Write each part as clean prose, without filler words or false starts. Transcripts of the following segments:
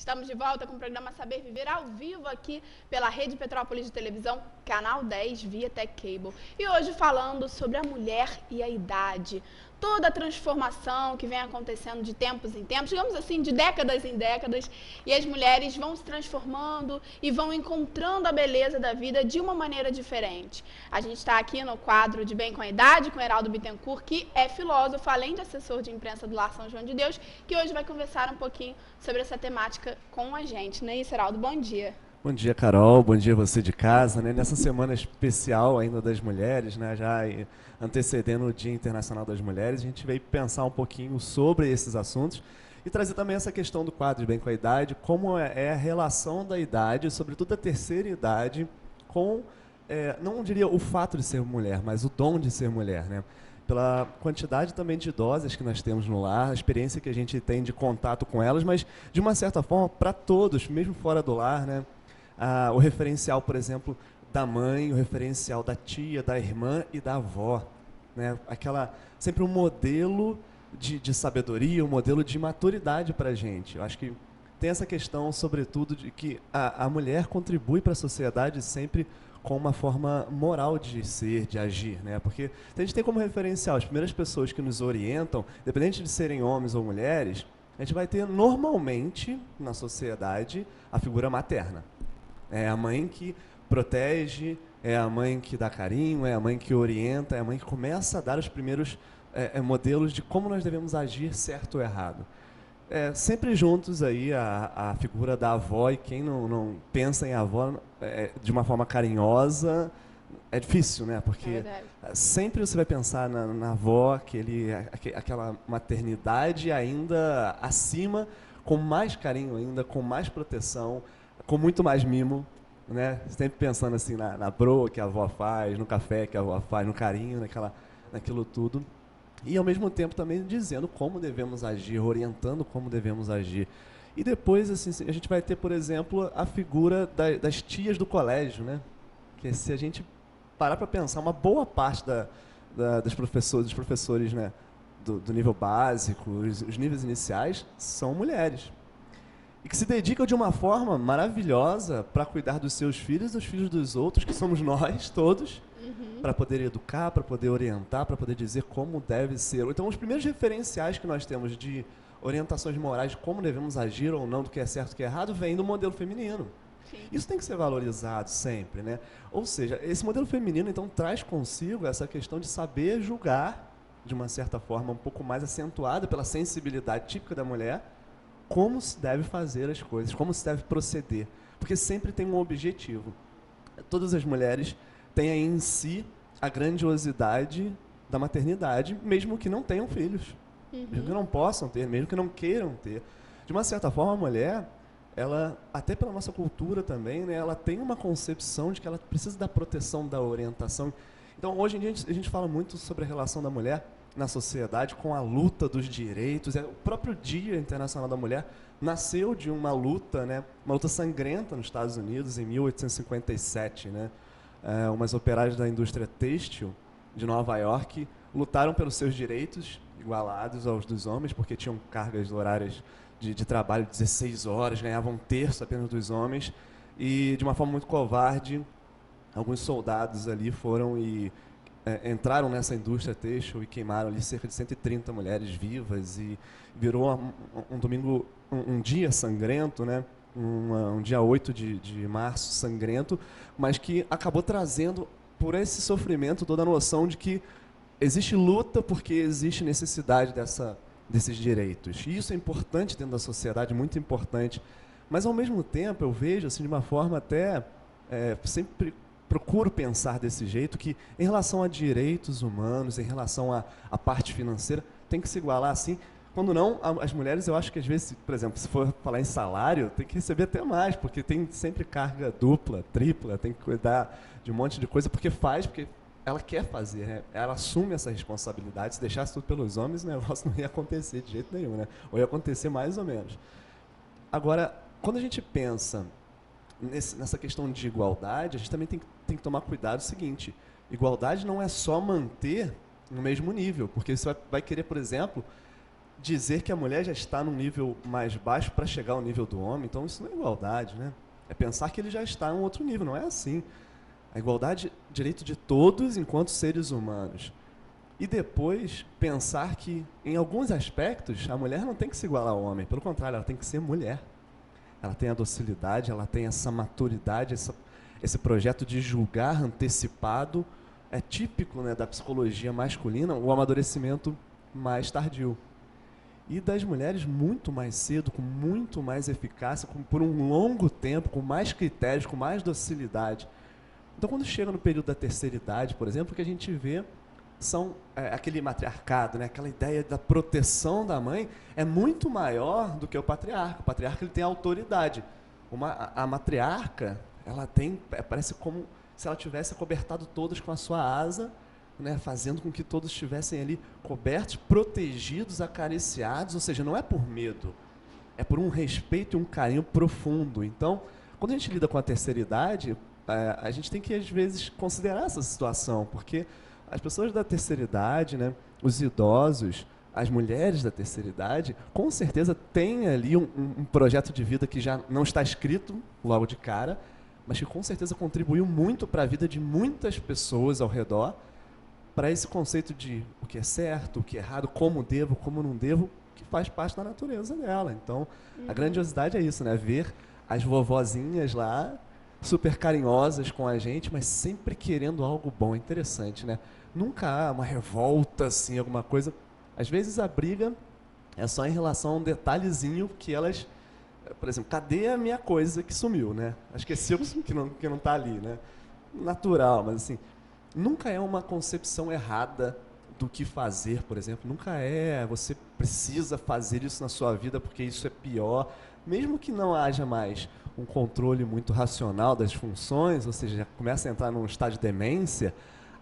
Estamos de volta com o programa Saber Viver ao vivo aqui pela Rede Petrópolis de Televisão, Canal 10, via Tech Cable. E hoje falando sobre a mulher e a idade. Toda a transformação que vem acontecendo de tempos em tempos, digamos assim, de décadas em décadas, e as mulheres vão se transformando e vão encontrando a beleza da vida de uma maneira diferente. A gente está aqui no quadro de Bem com a Idade, com Heraldo Bittencourt, que é filósofo, além de assessor de imprensa do Lar São João de Deus, que hoje vai conversar um pouquinho sobre essa temática com a gente, né, Heraldo? Bom dia. Bom dia, Carol. Bom dia você de casa, né? Nessa semana especial ainda das mulheres, né? Já antecedendo o Dia Internacional das Mulheres, a gente veio pensar um pouquinho sobre esses assuntos e trazer também essa questão do quadro de Bem com a Idade, como é a relação da idade, sobretudo a terceira idade, com, não diria o fato de ser mulher, mas o dom de ser mulher, né? Pela quantidade também de idosas que nós temos no lar, a experiência que a gente tem de contato com elas, mas de uma certa forma para todos, mesmo fora do lar, né? O referencial, por exemplo, da mãe, o referencial da tia, da irmã e da avó, né? Sempre um modelo de sabedoria, um modelo de maturidade para a gente. Eu acho que tem essa questão, sobretudo, de que a mulher contribui para a sociedade sempre com uma forma moral de ser, de agir, né? Porque a gente tem como referencial as primeiras pessoas que nos orientam, independente de serem homens ou mulheres, a gente vai ter normalmente na sociedade a figura materna. É a mãe que protege, é a mãe que dá carinho, é a mãe que orienta, é a mãe que começa a dar os primeiros modelos de como nós devemos agir certo ou errado. Sempre juntos aí a figura da avó, e quem não pensa em avó de uma forma carinhosa, é difícil, né? Porque sempre você vai pensar na avó, aquela maternidade ainda acima, com mais carinho ainda, com mais proteção, com muito mais mimo, né? Sempre pensando assim na broa que a avó faz, no café que a avó faz, no carinho, naquilo tudo. E ao mesmo tempo também dizendo como devemos agir, orientando como devemos agir. E depois assim, a gente vai ter, por exemplo, a figura das tias do colégio, né? Que se a gente parar para pensar, uma boa parte dos professores, né, do nível básico, os níveis iniciais, são mulheres. E que se dedicam de uma forma maravilhosa para cuidar dos seus filhos e dos filhos dos outros, que somos nós todos, para poder educar, para poder orientar, para poder dizer como deve ser. Então, os primeiros referenciais que nós temos de orientações morais, de como devemos agir ou não, do que é certo e do que é errado, vem do modelo feminino. Sim. Isso tem que ser valorizado sempre, né? Ou seja, esse modelo feminino, então, traz consigo essa questão de saber julgar, de uma certa forma, um pouco mais acentuada pela sensibilidade típica da mulher, como se deve fazer as coisas, como se deve proceder. Porque sempre tem um objetivo. Todas as mulheres têm aí em si a grandiosidade da maternidade, mesmo que não tenham filhos. Mesmo que não possam ter, mesmo que não queiram ter. De uma certa forma, a mulher, ela, até pela nossa cultura também, né, ela tem uma concepção de que ela precisa da proteção, da orientação. Então, hoje em dia, a gente fala muito sobre a relação da mulher na sociedade, com a luta dos direitos. O próprio Dia Internacional da Mulher nasceu de uma luta, né, uma luta sangrenta nos Estados Unidos, em 1857. Né? Umas operárias da indústria têxtil de Nova York lutaram pelos seus direitos, igualados aos dos homens, porque tinham cargas horárias de trabalho de 16 horas, ganhavam um terço apenas dos homens, e de uma forma muito covarde, alguns soldados ali foram e entraram nessa indústria têxtil e queimaram ali cerca de 130 mulheres vivas, e virou um domingo, um dia sangrento, né? Um dia 8 de março sangrento, mas que acabou trazendo, por esse sofrimento, toda a noção de que existe luta porque existe necessidade desses direitos. E isso é importante dentro da sociedade, muito importante. Mas, ao mesmo tempo, eu vejo, assim, de uma forma até sempre procuro pensar desse jeito, que em relação a direitos humanos, em relação à parte financeira, tem que se igualar assim. Quando não, as mulheres, eu acho que às vezes, por exemplo, se for falar em salário, tem que receber até mais, porque tem sempre carga dupla, tripla, tem que cuidar de um monte de coisa, porque ela quer fazer, né? Ela assume essa responsabilidade. Se deixasse tudo pelos homens, o negócio não ia acontecer de jeito nenhum, né? Ou ia acontecer mais ou menos. Agora, quando a gente pensa nessa questão de igualdade, a gente também tem que tomar cuidado. O seguinte: igualdade não é só manter no mesmo nível, porque você vai querer, por exemplo, dizer que a mulher já está num nível mais baixo para chegar ao nível do homem, então isso não é igualdade, né? É pensar que ele já está em um outro nível, não é assim. A igualdade, direito de todos enquanto seres humanos. E depois pensar que, em alguns aspectos, a mulher não tem que se igualar ao homem, pelo contrário, ela tem que ser mulher. Ela tem a docilidade, ela tem essa maturidade, esse projeto de julgar antecipado, é típico, né, da psicologia masculina, o amadurecimento mais tardio. E das mulheres muito mais cedo, com muito mais eficácia, por um longo tempo, com mais critérios, com mais docilidade. Então, quando chega no período da terceira idade, por exemplo, o que a gente vê são aquele matriarcado, né? Aquela ideia da proteção da mãe é muito maior do que o patriarca. O patriarca ele tem autoridade. A matriarca, ela tem, parece como se ela tivesse acobertado todos com a sua asa, né? Fazendo com que todos estivessem ali cobertos, protegidos, acariciados, ou seja, não é por medo, é por um respeito e um carinho profundo. Então, quando a gente lida com a terceira idade, a gente tem que, às vezes, considerar essa situação, porque as pessoas da terceira idade, né, os idosos, as mulheres da terceira idade, com certeza têm ali um projeto de vida que já não está escrito logo de cara, mas que com certeza contribuiu muito para a vida de muitas pessoas ao redor, para esse conceito de o que é certo, o que é errado, como devo, como não devo, que faz parte da natureza dela. Então, a grandiosidade é isso, né? Ver as vovozinhas lá, super carinhosas com a gente, mas sempre querendo algo bom, interessante, né? Nunca há uma revolta, assim, alguma coisa. Às vezes a briga é só em relação a um detalhezinho que elas... Por exemplo, cadê a minha coisa que sumiu, né? Esqueci que não está ali, né? Natural, mas assim, nunca é uma concepção errada do que fazer, por exemplo. Nunca é, você precisa fazer isso na sua vida porque isso é pior. Mesmo que não haja mais um controle muito racional das funções, ou seja, já começa a entrar num estado de demência,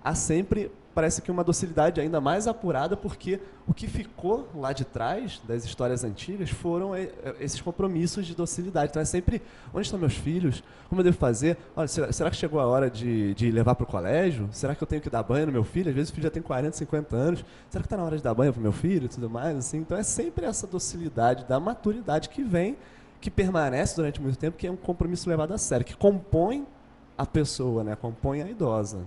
há sempre, parece que uma docilidade ainda mais apurada, porque o que ficou lá de trás, das histórias antigas, foram esses compromissos de docilidade. Então é sempre, onde estão meus filhos? Como eu devo fazer? Olha, será que chegou a hora de levar para o colégio? Será que eu tenho que dar banho no meu filho? Às vezes o filho já tem 40, 50 anos. Será que está na hora de dar banho para o meu filho e tudo mais? Assim? Então é sempre essa docilidade da maturidade que vem, que permanece durante muito tempo, que é um compromisso levado a sério, que compõe a pessoa, né? Compõe a idosa.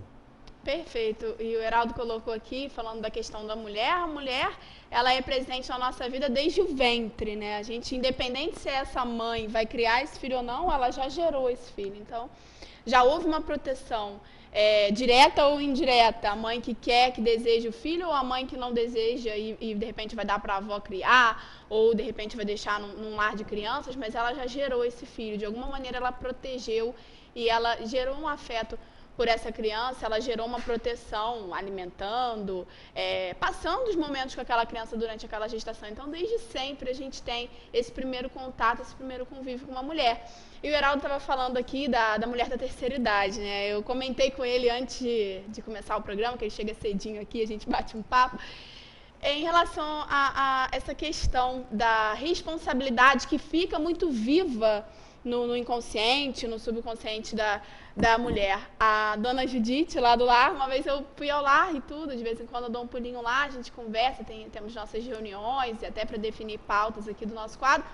Perfeito. E o Heraldo colocou aqui, falando da questão da mulher, a mulher, ela é presente na nossa vida desde o ventre, né? A gente, independente se essa mãe vai criar esse filho ou não, ela já gerou esse filho. Então, já houve uma proteção direta ou indireta. A mãe que quer, que deseja o filho, ou a mãe que não deseja e de repente vai dar para a avó criar, ou de repente vai deixar num lar de crianças, mas ela já gerou esse filho. De alguma maneira ela protegeu e ela gerou um afeto por essa criança, ela gerou uma proteção, alimentando, passando os momentos com aquela criança durante aquela gestação. Então, desde sempre, a gente tem esse primeiro contato, esse primeiro convívio com uma mulher. E o Heraldo estava falando aqui da mulher da terceira idade, né? Eu comentei com ele antes de começar o programa, que ele chega cedinho aqui, a gente bate um papo, em relação a essa questão da responsabilidade que fica muito viva no inconsciente, no subconsciente da mulher. A dona Judite, lá do lar, uma vez eu fui ao lar e tudo, de vez em quando eu dou um pulinho lá, a gente conversa, temos nossas reuniões, e até para definir pautas aqui do nosso quadro.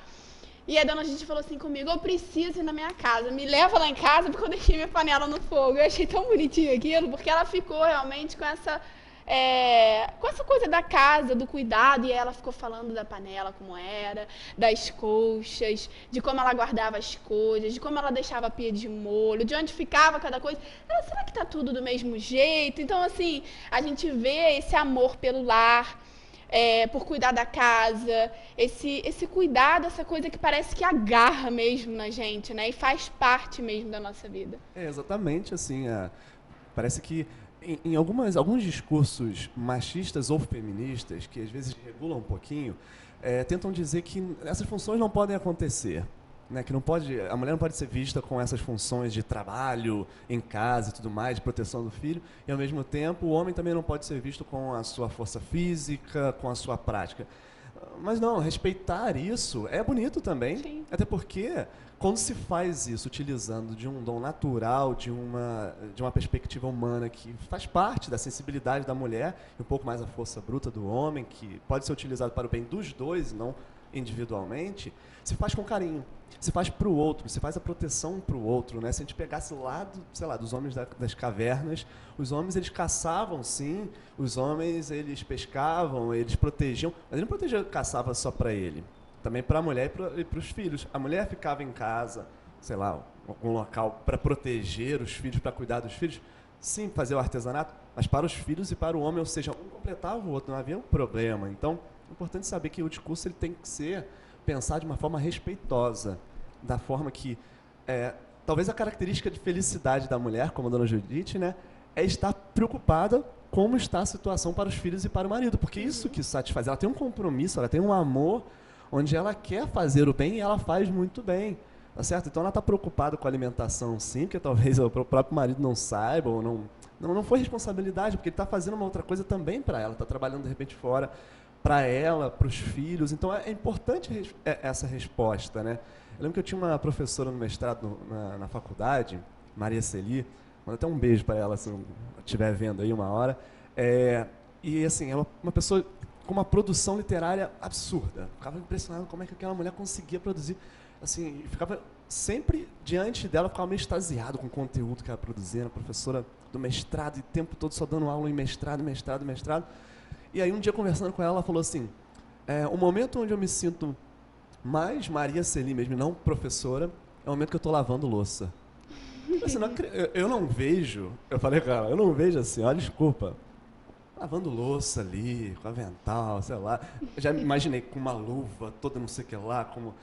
E a dona Judite falou assim comigo: eu preciso ir na minha casa, me leva lá em casa porque eu deixei minha panela no fogo. Eu achei tão bonitinho aquilo, porque ela ficou realmente com essa coisa da casa, do cuidado, e ela ficou falando da panela, como era, das colchas, de como ela guardava as coisas, de como ela deixava a pia de molho, de onde ficava cada coisa. Ela, será que tá tudo do mesmo jeito? Então, assim, a gente vê esse amor pelo lar, por cuidar da casa, esse cuidado, essa coisa que parece que agarra mesmo na gente, né? E faz parte mesmo da nossa vida. Exatamente, assim, parece que em alguns discursos machistas ou feministas, que às vezes regulam um pouquinho, tentam dizer que essas funções não podem acontecer, né? Que a mulher não pode ser vista com essas funções de trabalho em casa e tudo mais, de proteção do filho, e ao mesmo tempo o homem também não pode ser visto com a sua força física, com a sua prática. Mas não, respeitar isso é bonito também. Sim. Até porque, quando se faz isso utilizando de um dom natural, de uma perspectiva humana que faz parte da sensibilidade da mulher, e um pouco mais a força bruta do homem, que pode ser utilizado para o bem dos dois, não individualmente, se faz com carinho, se faz para o outro, se faz a proteção para o outro, né? Se a gente pegasse lá, sei lá, dos homens das cavernas, os homens eles caçavam sim, os homens eles pescavam, eles protegiam, mas ele não protegia, caçava só para ele, também para a mulher e para os filhos. A mulher ficava em casa, sei lá, algum local para proteger os filhos, para cuidar dos filhos, sim, fazer o artesanato, mas para os filhos e para o homem, ou seja, um completava o outro, não havia um problema. Então, é importante saber que o discurso ele tem que ser pensado de uma forma respeitosa, da forma que, talvez a característica de felicidade da mulher, como a dona Judite, né, é estar preocupada como está a situação para os filhos e para o marido, porque isso que satisfaz. Ela tem um compromisso, ela tem um amor, onde ela quer fazer o bem e ela faz muito bem, tá certo? Então ela está preocupada com a alimentação, sim, porque talvez o próprio marido não saiba, ou não foi responsabilidade, porque ele está fazendo uma outra coisa também para ela, está trabalhando de repente fora, para ela, para os filhos. Então é importante essa resposta, né? Eu lembro que eu tinha uma professora no mestrado na faculdade, Maria Celi, manda até um beijo para ela se estiver vendo aí uma hora. E assim, é uma pessoa com uma produção literária absurda. Ficava impressionado como é que aquela mulher conseguia produzir. Assim, ficava sempre diante dela, ficava meio extasiado com o conteúdo que ela produzia, a professora do mestrado, e o tempo todo só dando aula em mestrado. E aí um dia conversando com ela, ela falou assim, o momento onde eu me sinto mais Maria Celi mesmo, não professora, é o momento que eu estou lavando louça. Eu não vejo, eu falei, cara, eu não vejo assim, olha, desculpa, lavando louça ali, com avental, sei lá. Eu já me imaginei com uma luva, toda não sei o que lá, como...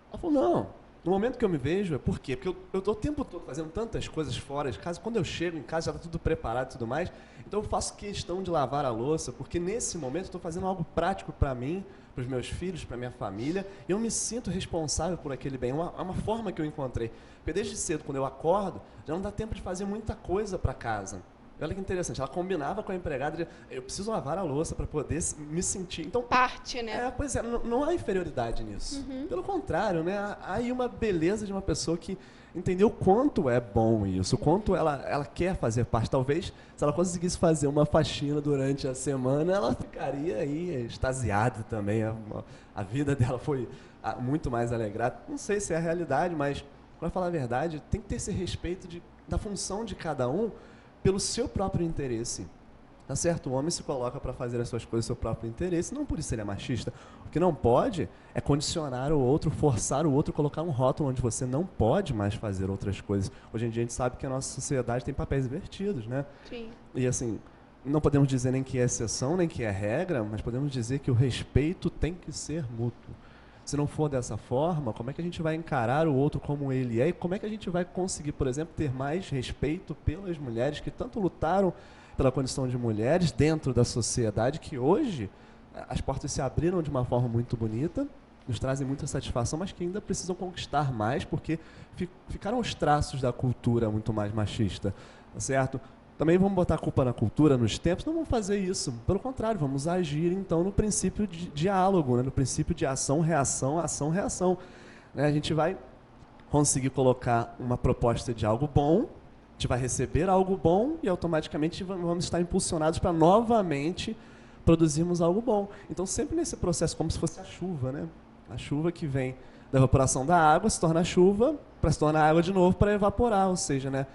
Ela falou, não, no momento que eu me vejo, por quê? Porque eu estou o tempo todo fazendo tantas coisas fora de casa, quando eu chego em casa já está tudo preparado e tudo mais, então eu faço questão de lavar a louça, porque nesse momento eu estou fazendo algo prático para mim, para os meus filhos, para minha família, e eu me sinto responsável por aquele bem. É uma forma que eu encontrei. Porque desde cedo, quando eu acordo, já não dá tempo de fazer muita coisa para casa. Olha que interessante, ela combinava com a empregada, eu preciso lavar a louça para poder me sentir. Então, parte, né? Pois é, não há inferioridade nisso. Pelo contrário, né? Há aí uma beleza de uma pessoa que entendeu o quanto é bom isso, o quanto ela quer fazer parte. Talvez, se ela conseguisse fazer uma faxina durante a semana, ela ficaria aí extasiada também. A vida dela foi muito mais alegrada. Não sei se é a realidade, mas, para falar a verdade, tem que ter esse respeito da função de cada um pelo seu próprio interesse. Tá certo? O homem se coloca para fazer as suas coisas, seu próprio interesse, não por isso ele é machista. O que não pode é condicionar o outro, forçar o outro, colocar um rótulo onde você não pode mais fazer outras coisas. Hoje em dia a gente sabe que a nossa sociedade tem papéis invertidos, né? Sim. E assim, não podemos dizer nem que é exceção, nem que é regra, mas podemos dizer que o respeito tem que ser mútuo. Se não for dessa forma, como é que a gente vai encarar o outro como ele é? E como é que a gente vai conseguir, por exemplo, ter mais respeito pelas mulheres que tanto lutaram pela condição de mulheres dentro da sociedade, que hoje as portas se abriram de uma forma muito bonita, nos trazem muita satisfação, mas que ainda precisam conquistar mais, porque ficaram os traços da cultura muito mais machista, tá certo? Também vamos botar a culpa na cultura, nos tempos, não vamos fazer isso. Pelo contrário, vamos agir, então, no princípio de diálogo, né? No princípio de ação-reação, ação-reação. Né? A gente vai conseguir colocar uma proposta de algo bom, a gente vai receber algo bom e automaticamente vamos estar impulsionados para novamente produzirmos algo bom. Então, sempre nesse processo, como se fosse a chuva, né? A chuva que vem da evaporação da água, se torna chuva, para se tornar água de novo, para evaporar, ou seja, né?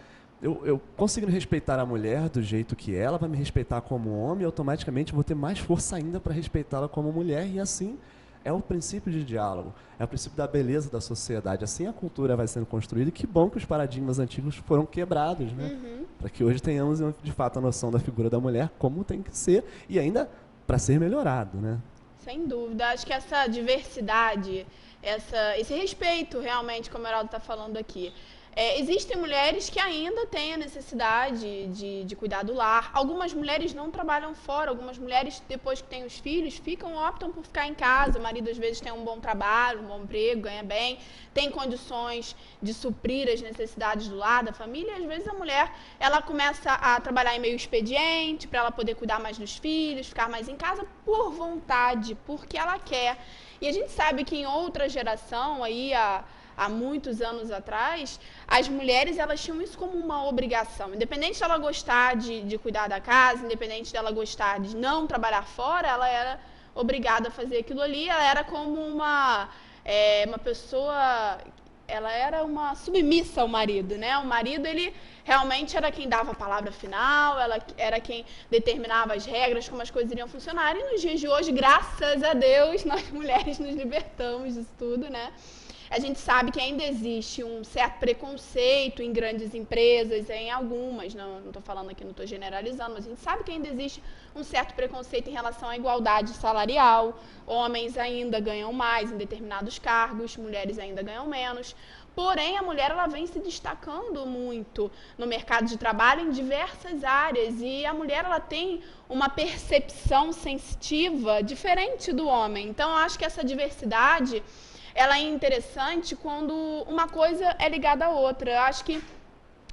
Eu conseguindo respeitar a mulher do jeito que ela vai me respeitar como homem, automaticamente vou ter mais força ainda para respeitá-la como mulher, e assim é o princípio de diálogo, é o princípio da beleza da sociedade. Assim a cultura vai sendo construída, e que bom que os paradigmas antigos foram quebrados, né? Para que hoje tenhamos de fato a noção da figura da mulher como tem que ser, e ainda para ser melhorado, né? Sem dúvida, acho que essa diversidade, esse respeito realmente, como o Heraldo está falando aqui, Existem mulheres que ainda têm a necessidade de cuidar do lar. Algumas mulheres não trabalham fora, algumas mulheres, depois que têm os filhos, optam por ficar em casa. O marido, às vezes, tem um bom trabalho, um bom emprego, ganha bem, tem condições de suprir as necessidades do lar, da família. E, às vezes, a mulher ela começa a trabalhar em meio expediente, para ela poder cuidar mais dos filhos, ficar mais em casa, por vontade, porque ela quer. E a gente sabe que em outra geração, aí, há muitos anos atrás, as mulheres elas tinham isso como uma obrigação. Independente dela gostar de cuidar da casa, independente dela gostar de não trabalhar fora, ela era obrigada a fazer aquilo ali. Ela era como uma pessoa, ela era uma submissa ao marido, né? O marido, ele realmente era quem dava a palavra final, ela era quem determinava as regras, como as coisas iriam funcionar. E nos dias de hoje, graças a Deus, nós mulheres nos libertamos disso tudo, né? A gente sabe que ainda existe um certo preconceito em grandes empresas, em algumas, não estou falando aqui, não estou generalizando, mas a gente sabe que ainda existe um certo preconceito em relação à igualdade salarial. Homens ainda ganham mais em determinados cargos, mulheres ainda ganham menos. Porém, a mulher ela vem se destacando muito no mercado de trabalho em diversas áreas, e a mulher ela tem uma percepção sensitiva diferente do homem. Então, eu acho que essa diversidade ela é interessante quando uma coisa é ligada à outra. Eu acho que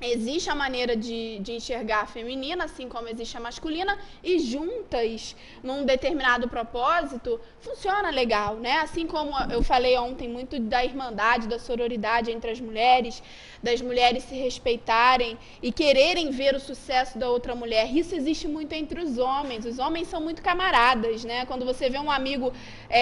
existe a maneira de enxergar a feminina, assim como existe a masculina, e juntas, num determinado propósito, funciona legal, né? Assim como eu falei ontem muito da irmandade, da sororidade entre as mulheres, das mulheres se respeitarem e quererem ver o sucesso da outra mulher. Isso existe muito entre os homens. Os homens são muito camaradas, né? Quando você vê um amigo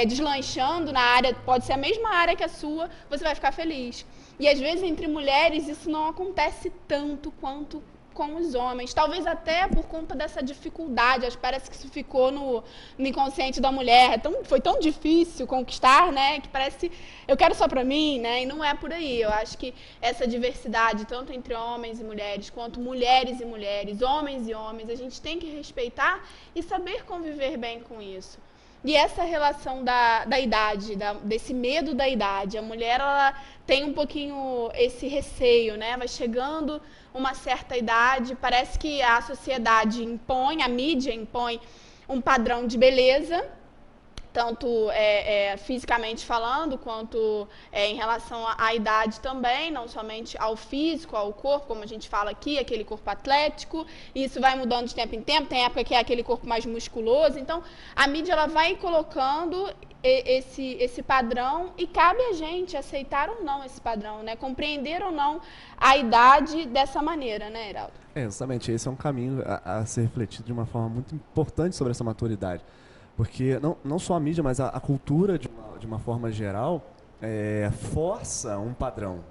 deslanchando na área, pode ser a mesma área que a sua, você vai ficar feliz. E às vezes entre mulheres isso não acontece tanto quanto com os homens. Talvez até por conta dessa dificuldade. Acho que parece que isso ficou no inconsciente da mulher. Foi tão difícil conquistar, né? Que parece, eu quero só pra mim, né? E não é por aí. Eu acho que essa diversidade, tanto entre homens e mulheres, quanto mulheres e mulheres, homens e homens, a gente tem que respeitar e saber conviver bem com isso. E essa relação da idade, desse medo da idade, a mulher ela tem um pouquinho esse receio, né? Vai chegando uma certa idade, parece que a sociedade impõe, a mídia impõe um padrão de beleza, tanto fisicamente falando, quanto em relação à idade também, não somente ao físico, ao corpo, como a gente fala aqui, aquele corpo atlético. Isso vai mudando de tempo em tempo, tem época que é aquele corpo mais musculoso. Então, a mídia ela vai colocando esse padrão e cabe a gente aceitar ou não esse padrão, né? Compreender ou não a idade dessa maneira, né, Heraldo? Exatamente, esse é um caminho a ser refletido de uma forma muito importante sobre essa maturidade. Porque não só a mídia, mas a cultura, de uma forma geral, força um padrão.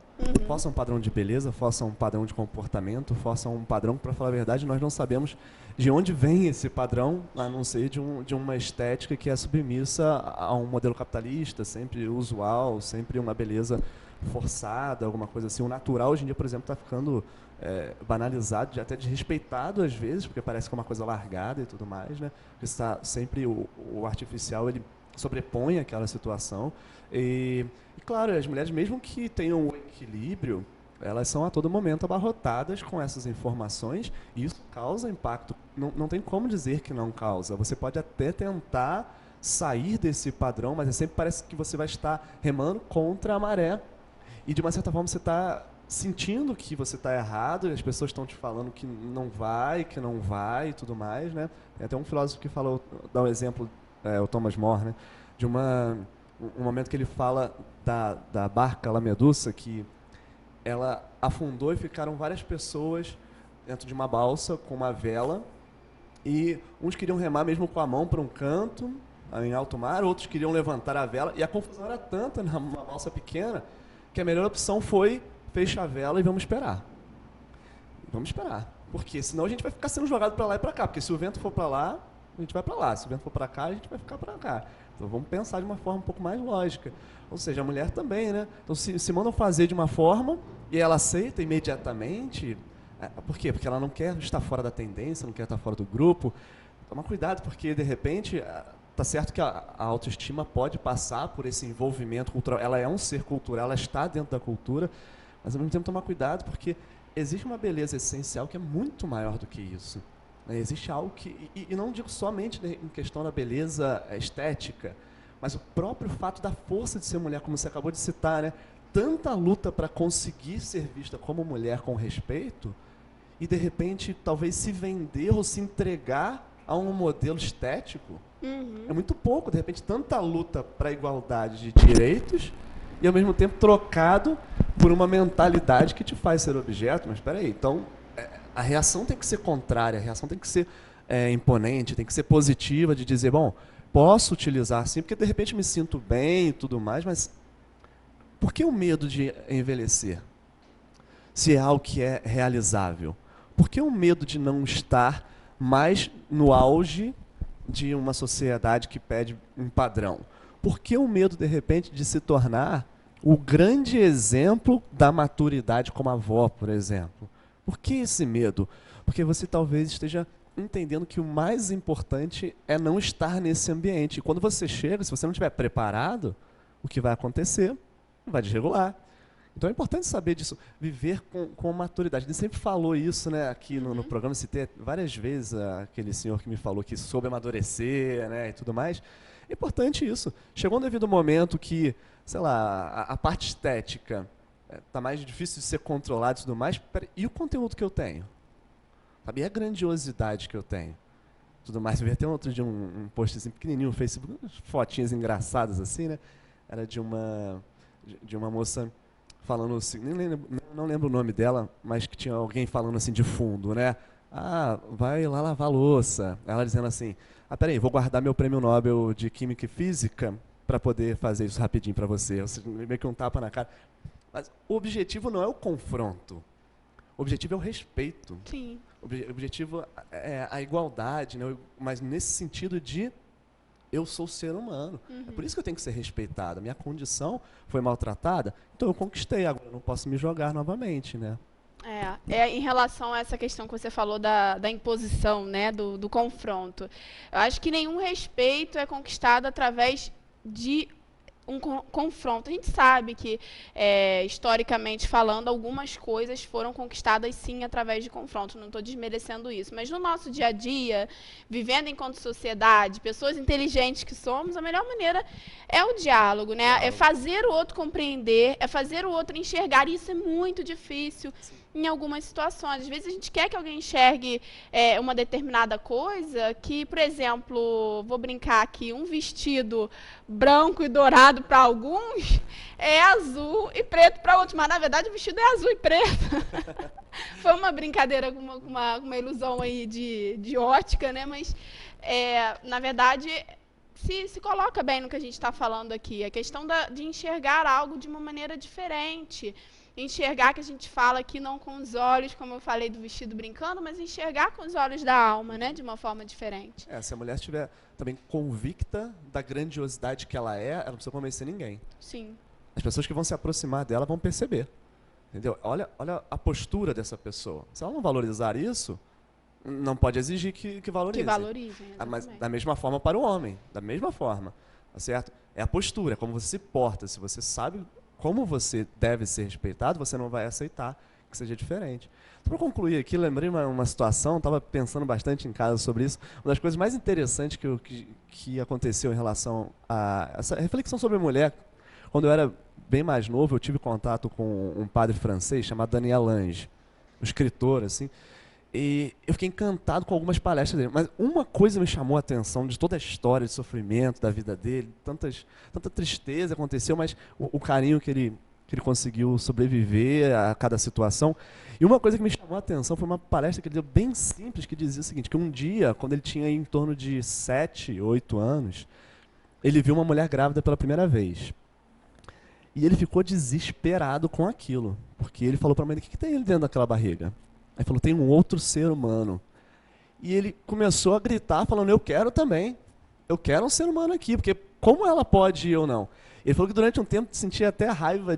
Força um padrão de beleza, força um padrão de comportamento, força um padrão que, para falar a verdade, nós não sabemos de onde vem esse padrão, a não ser de uma estética que é submissa a um modelo capitalista, sempre usual, sempre uma beleza forçada, alguma coisa assim. O natural, hoje em dia, por exemplo, está ficando banalizado, até desrespeitado às vezes, porque parece que é uma coisa largada e tudo mais, né? Está sempre o artificial, ele sobrepõe aquela situação. E claro, as mulheres, mesmo que tenham o equilíbrio, elas são a todo momento abarrotadas com essas informações, e isso causa impacto. Não tem como dizer que não causa. Você pode até tentar sair desse padrão, mas sempre parece que você vai estar remando contra a maré. E de uma certa forma você está sentindo que você está errado, e as pessoas estão te falando que não vai e tudo mais, né? Tem até um filósofo que falou, dá um exemplo, o Thomas More, né? De um momento que ele fala da barca La Medusa, que ela afundou e ficaram várias pessoas dentro de uma balsa com uma vela, e uns queriam remar mesmo com a mão para um canto, em alto mar, outros queriam levantar a vela, e a confusão era tanta numa balsa pequena, que a melhor opção foi fecha a vela e vamos esperar. Vamos esperar. Porque senão a gente vai ficar sendo jogado para lá e para cá. Porque se o vento for para lá, a gente vai para lá. Se o vento for para cá, a gente vai ficar para cá. Então vamos pensar de uma forma um pouco mais lógica. Ou seja, a mulher também, né? Então se mandam fazer de uma forma e ela aceita imediatamente, por quê? Porque ela não quer estar fora da tendência, não quer estar fora do grupo. Toma cuidado, porque de repente tá certo que a autoestima pode passar por esse envolvimento cultural. Ela é um ser cultural, ela está dentro da cultura, Mas ao mesmo tempo tomar cuidado porque existe uma beleza essencial que é muito maior do que isso. Né? Existe algo que, e não digo somente em questão da beleza estética, mas o próprio fato da força de ser mulher, como você acabou de citar, né? Tanta luta para conseguir ser vista como mulher com respeito, e de repente talvez se vender ou se entregar a um modelo estético. É muito pouco, de repente tanta luta para a igualdade de direitos e ao mesmo tempo trocado por uma mentalidade que te faz ser objeto. Mas espera aí, então a reação tem que ser contrária, a reação tem que ser imponente, tem que ser positiva, de dizer, bom, posso utilizar sim, porque de repente me sinto bem e tudo mais, mas por que o medo de envelhecer? Se é algo que é realizável. Por que o medo de não estar mais no auge de uma sociedade que pede um padrão? Por que o medo, de repente, de se tornar o grande exemplo da maturidade como avó, por exemplo? Por que esse medo? Porque você talvez esteja entendendo que o mais importante é não estar nesse ambiente. E quando você chega, se você não estiver preparado, o que vai acontecer? Vai desregular. Então é importante saber disso, viver com maturidade. Ele sempre falou isso, né, aqui no programa, citei várias vezes aquele senhor que me falou que soube amadurecer, né, e tudo mais. É importante isso. Chegou um devido momento que, sei lá, a parte estética está mais difícil de ser controlada e tudo mais, e o conteúdo que eu tenho? Sabe? E a grandiosidade que eu tenho? Tudo mais. Eu vi até outro dia um postzinho pequenininho no Facebook, umas fotinhas engraçadas assim, né? Era de uma moça falando assim, não lembro o nome dela, mas que tinha alguém falando assim de fundo, né? Ah, vai lá lavar a louça. Ela dizendo assim, peraí, vou guardar meu prêmio Nobel de Química e Física para poder fazer isso rapidinho para você. Ou seja, meio que um tapa na cara. Mas o objetivo não é o confronto. O objetivo é o respeito. Sim. O objetivo é a igualdade, né? Mas nesse sentido de eu sou ser humano. É por isso que eu tenho que ser respeitado. Minha condição foi maltratada, então eu conquistei. Agora eu não posso me jogar novamente, né? Em relação a essa questão que você falou da imposição, né, do confronto. Eu acho que nenhum respeito é conquistado através de um confronto. A gente sabe que, historicamente falando, algumas coisas foram conquistadas, sim, através de confronto. Não estou desmerecendo isso. Mas no nosso dia a dia, vivendo enquanto sociedade, pessoas inteligentes que somos, a melhor maneira é o diálogo, né? É fazer o outro compreender, é fazer o outro enxergar. E isso é muito difícil em algumas situações. Às vezes a gente quer que alguém enxergue uma determinada coisa que, por exemplo, vou brincar aqui, um vestido branco e dourado para alguns é azul e preto para outros, mas na verdade o vestido é azul e preto. Foi uma brincadeira com uma ilusão aí de ótica, né? Mas, na verdade, se coloca bem no que a gente está falando aqui. A questão de enxergar algo de uma maneira diferente. Enxergar, que a gente fala aqui não com os olhos, como eu falei do vestido brincando, mas enxergar com os olhos da alma, né? De uma forma diferente. Se a mulher estiver também convicta da grandiosidade que ela não precisa convencer ninguém. Sim. As pessoas que vão se aproximar dela vão perceber. Entendeu? Olha a postura dessa pessoa. Se ela não valorizar isso, não pode exigir que valorize. Que valorizem, mas da mesma forma para o homem. Da mesma forma. Tá certo? É a postura, é como você se porta. Se você sabe como você deve ser respeitado, você não vai aceitar que seja diferente. Para concluir aqui, lembrei uma situação, estava pensando bastante em casa sobre isso. Uma das coisas mais interessantes que aconteceu em relação a essa reflexão sobre mulher, quando eu era bem mais novo, eu tive contato com um padre francês chamado Daniel Lange, um escritor, assim, e eu fiquei encantado com algumas palestras dele. Mas uma coisa me chamou a atenção de toda a história de sofrimento da vida dele, tanta tristeza aconteceu, mas o carinho que ele conseguiu sobreviver a cada situação. E uma coisa que me chamou a atenção foi uma palestra que ele deu bem simples, que dizia o seguinte, que um dia, quando ele tinha em torno de 7, 8 anos, ele viu uma mulher grávida pela primeira vez. E ele ficou desesperado com aquilo, porque ele falou para a mãe, o que tem ele dentro daquela barriga? Aí falou, tem um outro ser humano. E ele começou a gritar, falando, eu quero também. Eu quero um ser humano aqui, porque como ela pode e eu não? Ele falou que durante um tempo sentia até raiva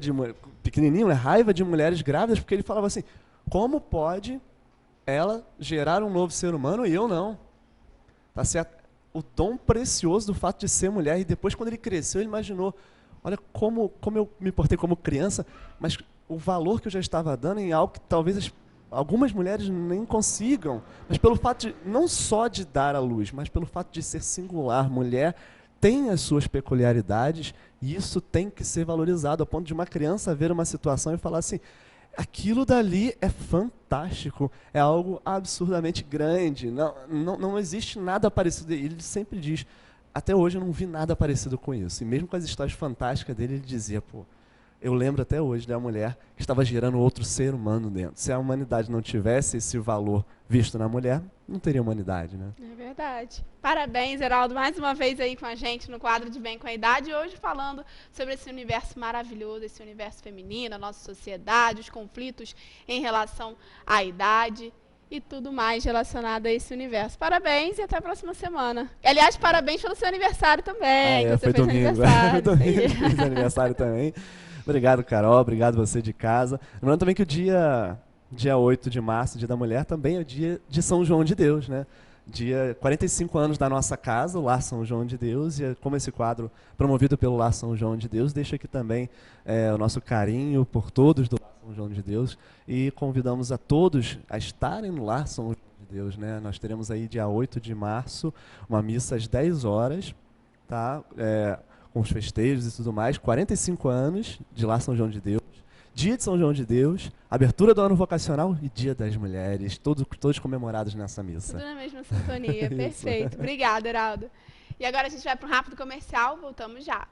pequenininho, né? Raiva de mulheres grávidas, porque ele falava assim, como pode ela gerar um novo ser humano e eu não? Tá certo? O dom precioso do fato de ser mulher. E depois, quando ele cresceu, ele imaginou, olha como eu me portei como criança, mas o valor que eu já estava dando em algo que talvez algumas mulheres nem consigam, mas pelo fato de, não só de dar à luz, mas pelo fato de ser singular, mulher tem as suas peculiaridades e isso tem que ser valorizado, ao ponto de uma criança ver uma situação e falar assim, aquilo dali é fantástico, é algo absurdamente grande, não existe nada parecido. Ele sempre diz, até hoje eu não vi nada parecido com isso. E mesmo com as histórias fantásticas dele, ele dizia, pô, eu lembro até hoje da mulher que estava gerando outro ser humano dentro. Se a humanidade não tivesse esse valor visto na mulher, não teria humanidade, né? É verdade. Parabéns, Heraldo, mais uma vez aí com a gente no quadro de Bem com a Idade, hoje falando sobre esse universo maravilhoso, esse universo feminino, a nossa sociedade, os conflitos em relação à idade e tudo mais relacionado a esse universo. Parabéns e até a próxima semana. Aliás, parabéns pelo seu aniversário também, que você foi fez domingo. aniversário. Foi domingo, fiz aniversário também. Obrigado, Carol. Obrigado você de casa. Lembrando também que o dia 8 de março, Dia da Mulher, também é o dia de São João de Deus, né? Dia 45 anos da nossa casa, o Lar São João de Deus, e como esse quadro promovido pelo Lar São João de Deus, deixa aqui também o nosso carinho por todos do Lar São João de Deus e convidamos a todos a estarem no Lar São João de Deus, né? Nós teremos aí dia 8 de março, uma missa às 10 horas, tá? Com os festejos e tudo mais, 45 anos de Lar São João de Deus, Dia de São João de Deus, abertura do ano vocacional e Dia das Mulheres, todos comemorados nessa missa. Tudo na mesma sintonia, perfeito. Obrigada, Heraldo. E agora a gente vai para um rápido comercial, voltamos já.